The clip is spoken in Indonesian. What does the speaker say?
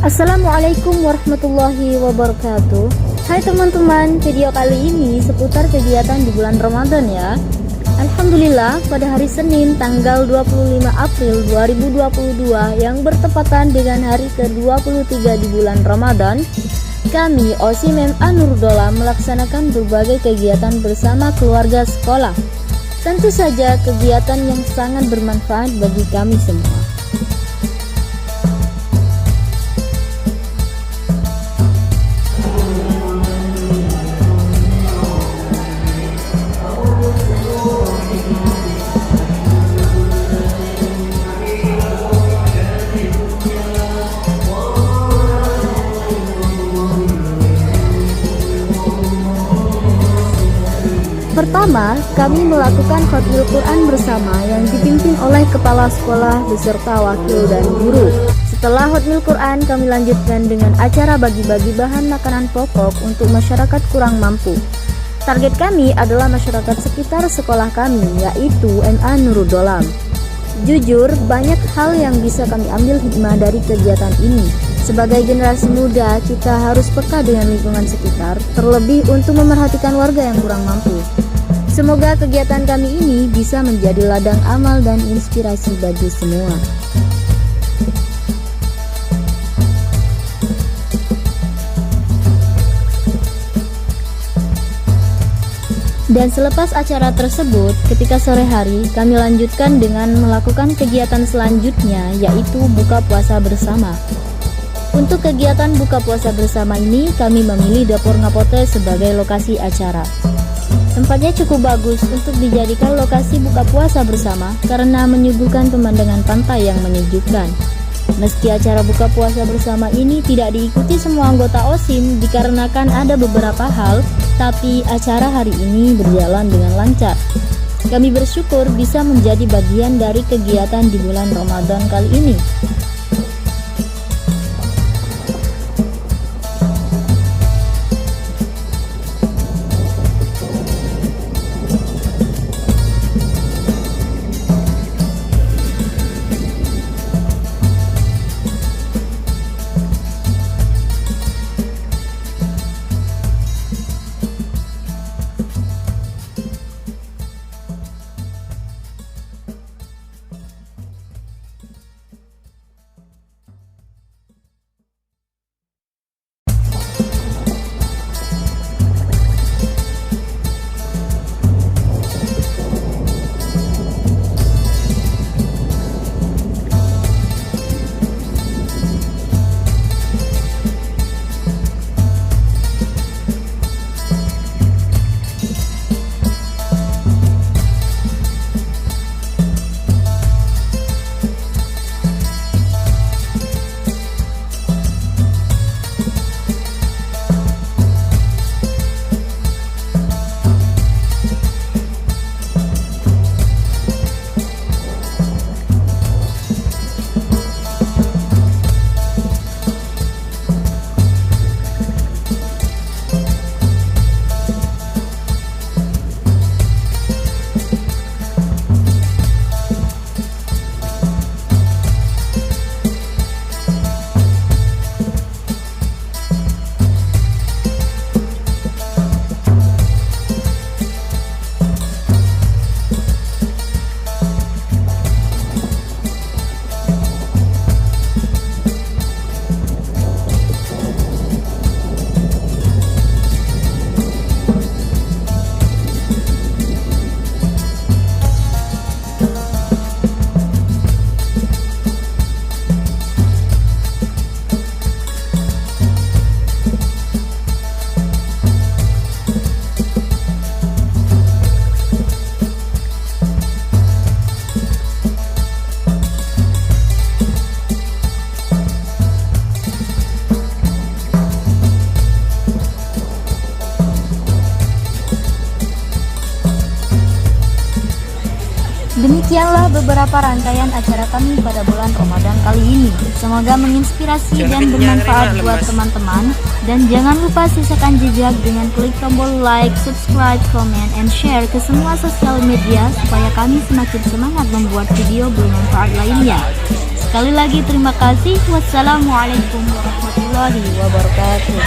Assalamualaikum warahmatullahi wabarakatuh. Hai teman-teman, video kali ini seputar kegiatan di bulan Ramadan ya. Alhamdulillah, pada hari Senin tanggal 25 April 2022 yang bertepatan dengan hari ke-23 di bulan Ramadan, kami OSIM MA Nurdolam melaksanakan berbagai kegiatan bersama keluarga sekolah. Tentu saja kegiatan yang sangat bermanfaat bagi kami semua. Pertama, kami melakukan khatmul Quran bersama yang dipimpin oleh kepala sekolah beserta wakil dan guru. Setelah khatmul Quran, kami lanjutkan dengan acara bagi-bagi bahan makanan pokok untuk masyarakat kurang mampu. Target kami adalah masyarakat sekitar sekolah kami, yaitu MA Nurul Dolam. Jujur, banyak hal yang bisa kami ambil hikmah dari kegiatan ini. Sebagai generasi muda, kita harus peka dengan lingkungan sekitar, terlebih untuk memerhatikan warga yang kurang mampu. Semoga kegiatan kami ini bisa menjadi ladang amal dan inspirasi bagi semua. Dan selepas acara tersebut, ketika sore hari, kami lanjutkan dengan melakukan kegiatan selanjutnya, yaitu buka puasa bersama. Untuk kegiatan buka puasa bersama ini, kami memilih dapur Ngapote sebagai lokasi acara. Tempatnya cukup bagus untuk dijadikan lokasi buka puasa bersama karena menyuguhkan pemandangan pantai yang menyejukkan. Meski acara buka puasa bersama ini tidak diikuti semua anggota OSIM dikarenakan ada beberapa hal, tapi acara hari ini berjalan dengan lancar. Kami bersyukur bisa menjadi bagian dari kegiatan di bulan Ramadan kali ini. Demikianlah beberapa rangkaian acara kami pada bulan Ramadan kali ini. Semoga menginspirasi dan bermanfaat buat teman-teman. Dan jangan lupa sisakan jejak dengan klik tombol like, subscribe, comment, and share ke semua sosial media supaya kami semakin semangat membuat video bermanfaat lainnya. Sekali lagi terima kasih. Wassalamualaikum warahmatullahi wabarakatuh.